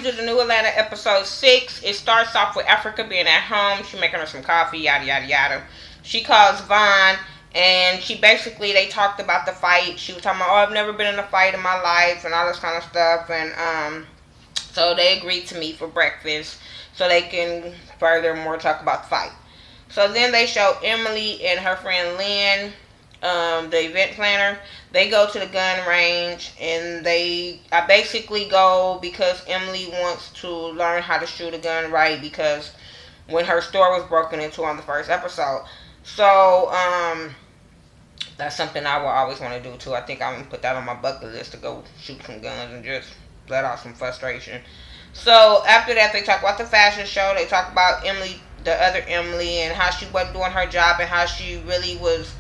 to the New Atlanta episode 6. It starts off with Africa being at home. She making her some coffee, yada yada yada. She calls Vaughn, and they talked about the fight. She was talking about, oh, I've never been in a fight in my life and all this kind of stuff. And so they agreed to meet for breakfast so they can furthermore talk about the fight. So then they show Emily and her friend Lynn, the event planner. They go to the gun range, and I basically go because Emily wants to learn how to shoot a gun right, because when her store was broken into on the first episode. So that's something I will always want to do too. I think I'm gonna put that on my bucket list, to go shoot some guns and just let out some frustration. So after that, they talk about the fashion show. They talk about Emily, the other Emily, and how she wasn't doing her job, and how she really was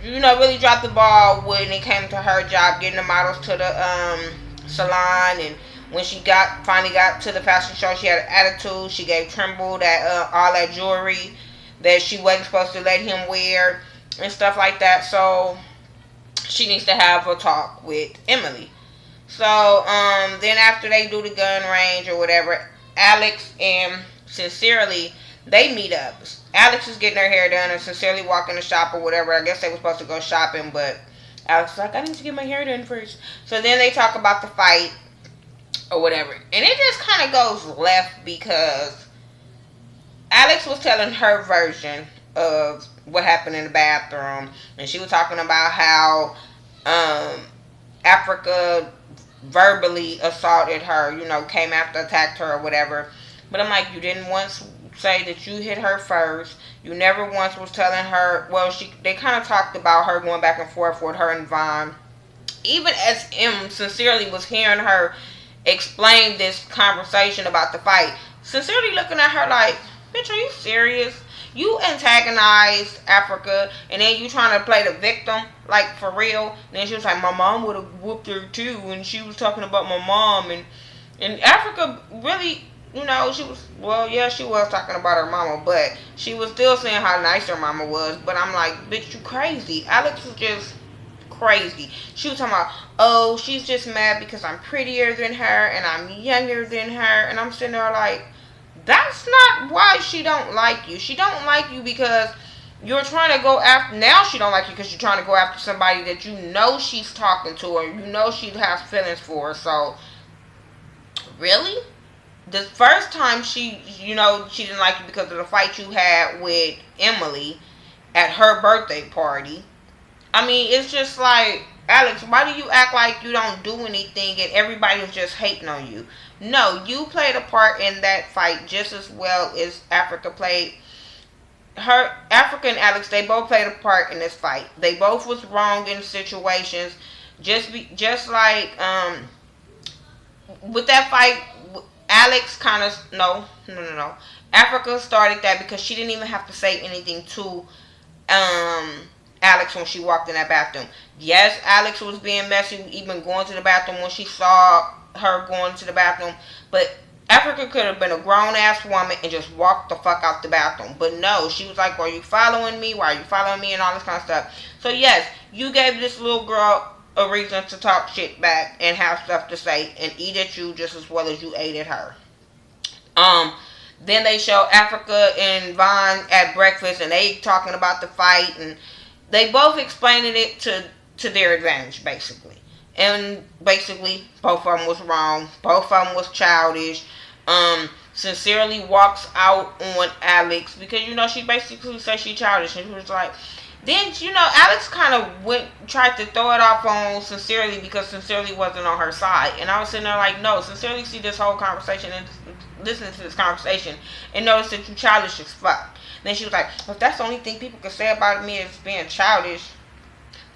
really dropped the ball when it came to her job getting the models to the salon. And when she finally got to the fashion show, she had an attitude. She gave Trimble that all that jewelry that she wasn't supposed to let him wear and stuff like that. So she needs to have a talk with Emily. So then after they do the gun range or whatever, Alex and Sincerely, they meet up. Alex is getting her hair done and Sincerely walking the shop or whatever. I guess they were supposed to go shopping, but Alex is like, I need to get my hair done first. So then they talk about the fight or whatever. And it just kind of goes left because Alex was telling her version of what happened in the bathroom. And she was talking about how Africa verbally assaulted her, came after, attacked her or whatever. But I'm like, you didn't once say that you hit her first. You never once was telling her. Well, they kind of talked about her going back and forth with her and Vaughn. Even as M Sincerely was hearing her explain this conversation about the fight, Sincerely looking at her like, bitch, are you serious? You antagonized Africa, and then you trying to play the victim, like, for real. And then she was like, my mom would have whooped her too, and she was talking about my mom. And Africa really, she was talking about her mama, but she was still saying how nice her mama was. But I'm like, bitch, you crazy. Alex is just crazy. She was talking about, oh, she's just mad because I'm prettier than her and I'm younger than her. And I'm sitting there like, that's not why she don't like you. She don't like you because you're trying to go after. Now she don't like you because you're trying to go after somebody that she's talking to, or she has feelings for. So really, the first time she didn't like you because of the fight you had with Emily at her birthday party. I mean, it's just like, Alex, why do you act like you don't do anything and everybody was just hating on you? No, you played a part in that fight just as well as Africa played. Africa and Alex, they both played a part in this fight. They both was wrong in situations. Just like with that fight, Alex kind of no. Africa started that because she didn't even have to say anything to Alex when she walked in that bathroom. Yes, Alex was being messy, even going to the bathroom when she saw her going to the bathroom. But Africa could have been a grown-ass woman and just walked the fuck out the bathroom. But no, she was like, are you following me? Why are you following me? And all this kind of stuff. So yes, you gave this little girl a reason to talk shit back and have stuff to say and eat at you just as well as you ate at her. Then they show Africa and Vaughn at breakfast, and they talking about the fight, and they both explaining it to their advantage, basically. And basically, both of them was wrong. Both of them was childish. Sincerely walks out on Alex because, she basically said she childish. And she was like, then, Alex kind of tried to throw it off on Sincerely because Sincerely wasn't on her side. And I was sitting there like, no, Sincerely see this whole conversation and listen to this conversation and notice that you childish as fuck. Then she was like, well, if that's the only thing people can say about me is being childish,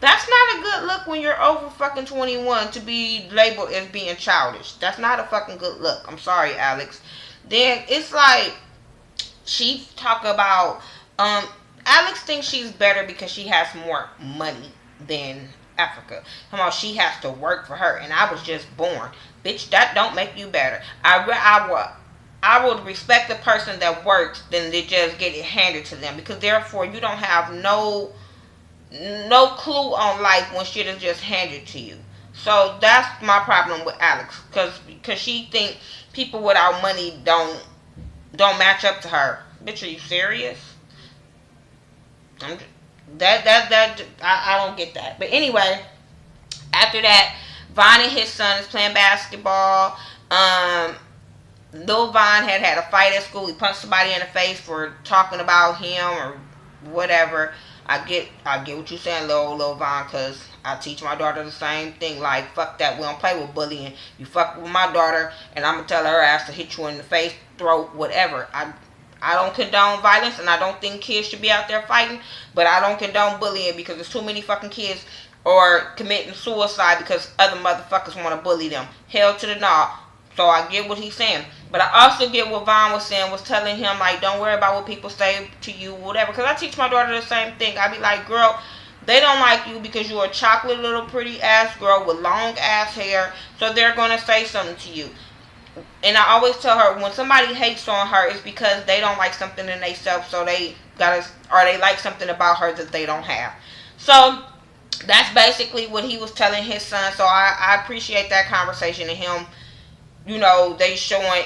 that's not a good look when you're over fucking 21 to be labeled as being childish. That's not a fucking good look. I'm sorry, Alex. Then it's like, she talk about, Alex thinks she's better because she has more money than Africa. Come on, she has to work for her, and I was just born. Bitch, that don't make you better. I would respect the person that works than to just get it handed to them, because therefore you don't have no clue on life when shit is just handed to you. So that's my problem with Alex, because she think people without money don't match up to her. Bitch, are you serious? I'm, I don't get that. But anyway, after that, Von and his son is playing basketball. Lil Von had a fight at school. He punched somebody in the face for talking about him or whatever. I get what you're saying, Lil Von, because I teach my daughter the same thing. Like, fuck that. We don't play with bullying. You fuck with my daughter, and I'm going to tell her ass to hit you in the face, throat, whatever. I don't condone violence, and I don't think kids should be out there fighting, but I don't condone bullying because there's too many fucking kids or committing suicide because other motherfuckers want to bully them. Hell to the no. So I get what he's saying. But I also get what Vaughn was saying, was telling him, like, don't worry about what people say to you, whatever. Because I teach my daughter the same thing. I be like, girl, they don't like you because you're a chocolate little pretty ass girl with long ass hair. So they're going to say something to you. And I always tell her, when somebody hates on her, it's because they don't like something in themselves. So they they like something about her that they don't have. So that's basically what he was telling his son. So I appreciate that conversation and him, they showing,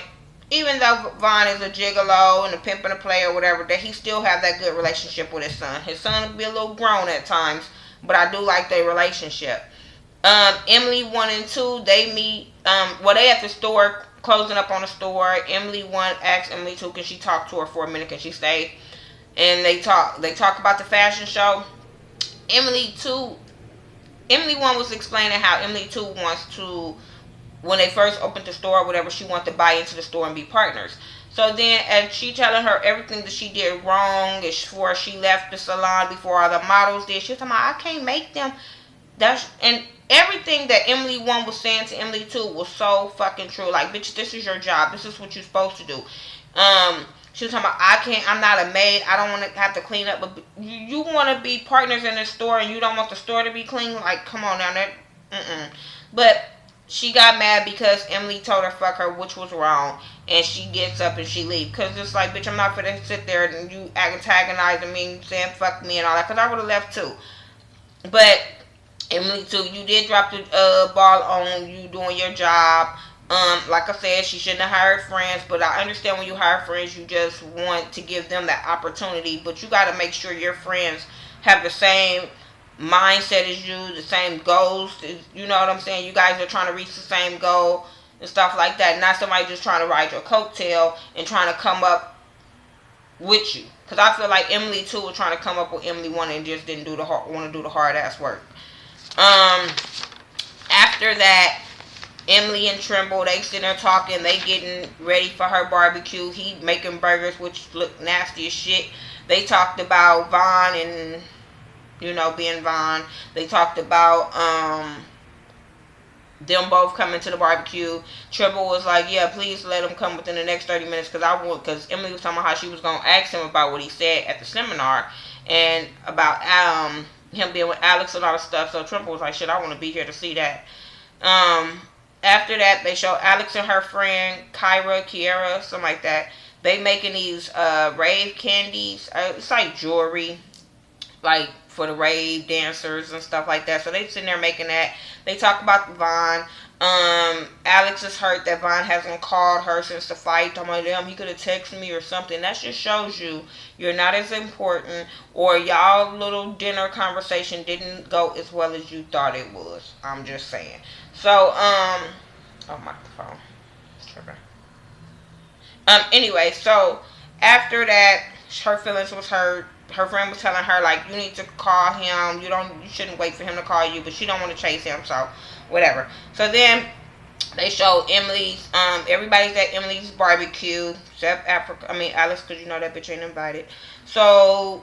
even though Vaughn is a gigolo and a pimp and a player or whatever, that he still have that good relationship with his son. His son will be a little grown at times, but I do like their relationship. Emily 1 and 2, they meet, they at the store, closing up on the store. Emily 1 asked Emily 2, can she talk to her for a minute, can she stay? And they talk about the fashion show. Emily 1 was explaining how Emily 2 wants to, when they first opened the store or whatever, she wanted to buy into the store and be partners. So then, as she telling her everything that she did wrong before she left the salon, before all the models did, she was talking about, I can't make them. And everything that Emily 1 was saying to Emily 2 was so fucking true. Like, bitch, this is your job. This is what you're supposed to do. She was talking about, I'm not a maid. I don't want to have to clean up. But you want to be partners in the store and you don't want the store to be clean? Like, come on now. But she got mad because Emily told her fuck her, which was wrong. And she gets up and she leaves. Because it's like, bitch, I'm not going to sit there and you antagonizing me, saying fuck me and all that. Because I would have left too. But Emily too, you did drop the ball on you doing your job. Like I said, she shouldn't have hired friends, but I understand when you hire friends, you just want to give them that opportunity, but you got to make sure your friends have the same mindset as you, the same goals, you know what I'm saying? You guys are trying to reach the same goal and stuff like that, not somebody just trying to ride your coattail and trying to come up with you. Because I feel like Emily too was trying to come up with Emily 1 and just didn't want to do the hard ass work. After that, Emily and Trimble, they sitting there talking. They getting ready for her barbecue. He making burgers, which look nasty as shit. They talked about Vaughn and, being Vaughn. They talked about, them both coming to the barbecue. Trimble was like, yeah, please let him come within the next 30 minutes because Emily was talking about how she was going to ask him about what he said at the seminar and about, him being with Alex and all that stuff. So Trimble was like, shit, I want to be here to see that. After that, they show Alex and her friend Kiera, something like that. They making these rave candies. It's like jewelry, like for the rave dancers and stuff like that. So they sitting there making that. They talk about Vaughn. Alex is hurt that Vaughn hasn't called her since the fight. Talking about, damn, he could have texted me or something. That just shows you're not as important, or y'all little dinner conversation didn't go as well as you thought it was. I'm just saying. So, oh, my phone. It's tripping. Anyway, so after that, her feelings was hurt. Her friend was telling her, like, you need to call him. You shouldn't wait for him to call you, but she don't want to chase him, so whatever. So then they show Emily's, everybody's at Emily's barbecue, except Alex, because that bitch ain't invited. So,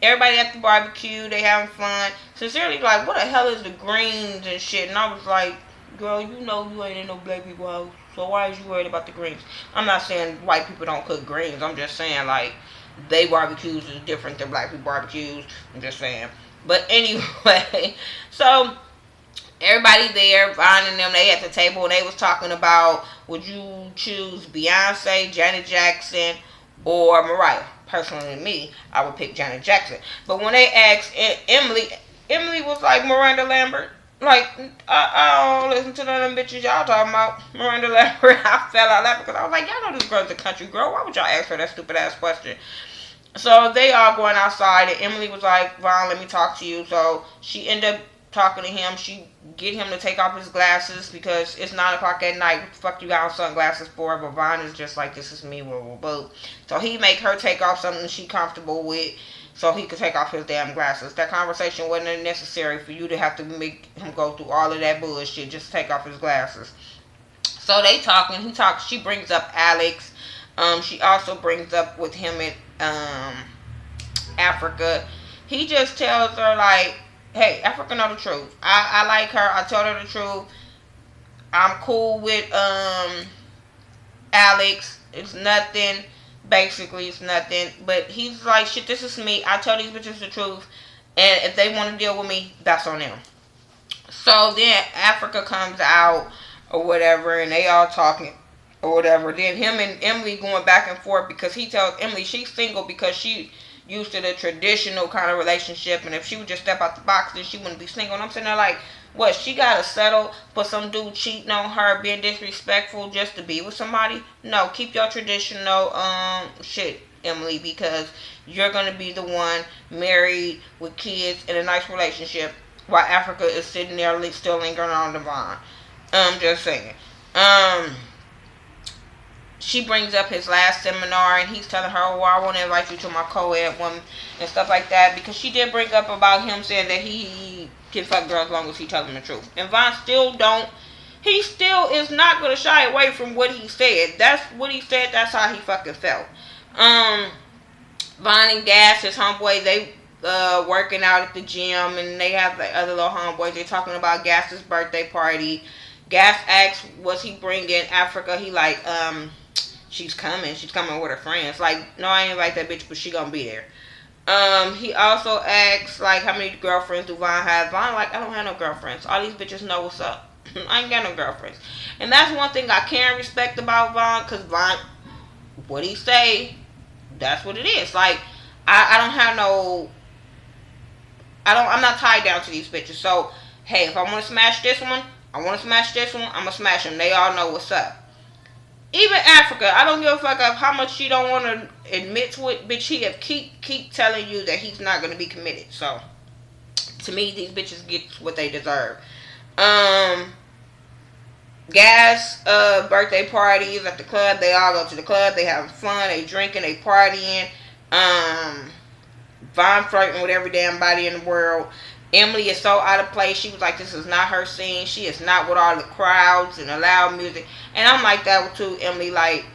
everybody at the barbecue, they having fun. Sincerely, like, what the hell is the greens and shit? And I was like, girl, you ain't in no black people house, so why is you worried about the greens? I'm not saying white people don't cook greens. I'm just saying, like, they barbecues is different than black people barbecues. I'm just saying. But anyway, so everybody there, Vaughn and them, they at the table and they was talking about, would you choose Beyonce, Janet Jackson, or Mariah? Personally, me, I would pick Janet Jackson. But when they asked Emily was like Miranda Lambert. Like, I don't listen to none of them bitches y'all talking about. Miranda Lambert, I fell out laughing because I was like, y'all know this girl's a country girl. Why would y'all ask her that stupid ass question? So they all going outside, and Emily was like, Vaughn, let me talk to you. So she ended up talking to him. She get him to take off his glasses because it's 9 o'clock at night. What the fuck you got on sunglasses for? But Vaughn is just like, this is me, blah, blah, blah. So he make her take off something she comfortable with so he could take off his damn glasses. That conversation wasn't necessary for you to have to make him go through all of that bullshit just to take off his glasses. So they talking. He talks. She brings up Alex. She also brings up with him in Africa. He just tells her like, "Hey, Africa know the truth. I like her. I told her the truth. I'm cool with Alex. It's nothing. Basically, it's nothing. But he's like, shit. This is me. I tell these bitches the truth, and if they want to deal with me, that's on them." So then Africa comes out or whatever, and they all talking or whatever. Then him and Emily going back and forth because he tells Emily she's single because she used to the traditional kind of relationship, and if she would just step out the box, then she wouldn't be single. And I'm sitting there like, what? She gotta settle for some dude cheating on her, being disrespectful just to be with somebody? No, keep your traditional shit, Emily, because you're gonna be the one married with kids in a nice relationship while Africa is sitting there still lingering on the vine. Just saying. She brings up his last seminar and he's telling her, oh, I want to invite you to my co-ed one and stuff like that, because she did bring up about him saying that he can fuck girls as long as he tells them the truth. And Vaughn he still is not going to shy away from what he said. That's what he said, that's how he fucking felt. Vaughn and Gas, his homeboy, they working out at the gym, and they have like other little homeboys. They talking about Gas's birthday party. Gas asks, was he bringing Africa? He like, she's coming with her friends. Like, no, I ain't like that bitch, but she gonna be there. He also asks, like, how many girlfriends do Vaughn have? Vaughn, like, I don't have no girlfriends. All these bitches know what's up. I ain't got no girlfriends. And that's one thing I can respect about Vaughn, because Vaughn, what he say, that's what it is. Like, I don't have no, I'm not tied down to these bitches. So, hey, if I want to smash this one, I'm going to smash them. They all know what's up. Even Africa, I don't give a fuck of how much she don't want to admit to it, bitch. He have keep telling you that he's not going to be committed. So, to me, these bitches get what they deserve. Gas birthday parties at the club. They all go to the club. They having fun. They drinking. They partying. Vaughn flirting with every damn body in the world. Emily is so out of place. She was like, this is not her scene. She is not with all the crowds and the loud music. And I'm like that too, Emily. Like,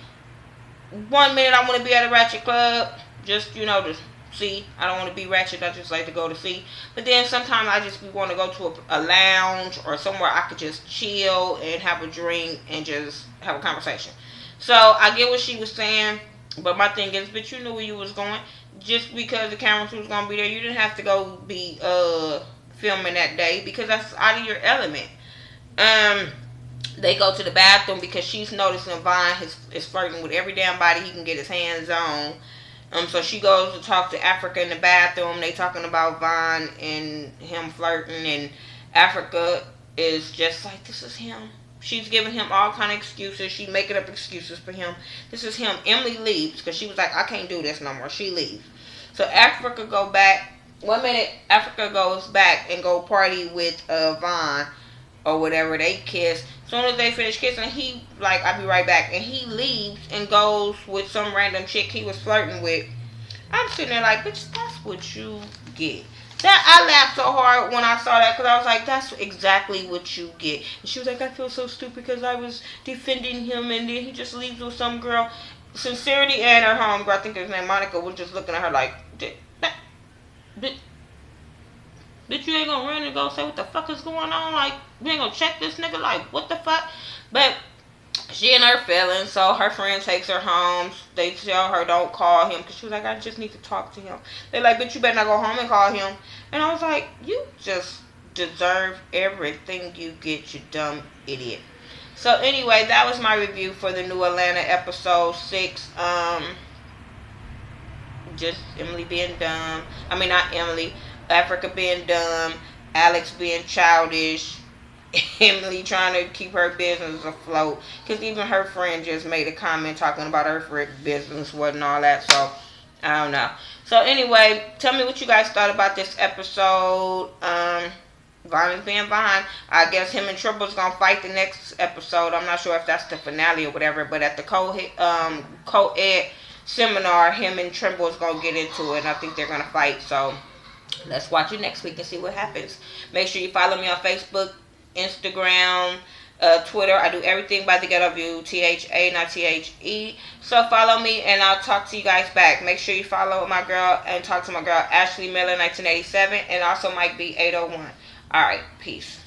1 minute I want to be at a ratchet club, just, to see. I don't want to be ratchet. I just like to go to see. But then sometimes I just want to go to a lounge or somewhere I could just chill and have a drink and just have a conversation. So I get what she was saying. But my thing is, bitch, you knew where you was going. Just because the camera crew was going to be there, you didn't have to go be filming that day, because that's out of your element. They go to the bathroom because she's noticing Vaughn is flirting with every damn body he can get his hands on. So she goes to talk to Africa in the bathroom. They talking about Vaughn and him flirting, and Africa is just like, this is him. She's giving him all kind of excuses. She's making up excuses for him. This is him. Emily leaves because she was like, I can't do this no more. She leaves. So Africa go back. 1 minute, Africa goes back and go party with Vaughn or whatever. They kiss. As soon as they finish kissing, he like, I'll be right back. And he leaves and goes with some random chick he was flirting with. I'm sitting there like, bitch, that's what you get. That I laughed so hard when I saw that, because I was like, that's exactly what you get. And she was like, I feel so stupid because I was defending him and then he just leaves with some girl. Sincerity and her homegirl, I think his name Monica, was just looking at her like, bitch, you ain't gonna run and go say what the fuck is going on? Like, you ain't gonna check this nigga? Like, what the fuck? But she in her feelings, so her friend takes her home. They tell her don't call him, because she was like, I just need to talk to him. They're like, bitch, you better not go home and call him. And I was like, you just deserve everything you get, you dumb idiot. So anyway, that was my review for the New Atlanta episode 6. Just Emily being dumb. I mean, not Emily. Africa being dumb. Alex being childish, Emily trying to keep her business afloat. Because even her friend just made a comment talking about her business wasn't all that. So, I don't know. So, anyway, tell me what you guys thought about this episode. Violence being behind. I guess him and Triple's gonna fight the next episode. I'm not sure if that's the finale or whatever, but at the co-ed seminar, him and Trimble's gonna get into it, and I think they're gonna fight. So let's watch it next week and see what happens. Make sure you follow me on Facebook, Instagram, Twitter. I do everything by the Ghetto View, THA, not THE. So follow me, and I'll talk to you guys back. Make sure you follow my girl and talk to my girl Ashley Miller 1987, and also Mike B 801. All right, peace.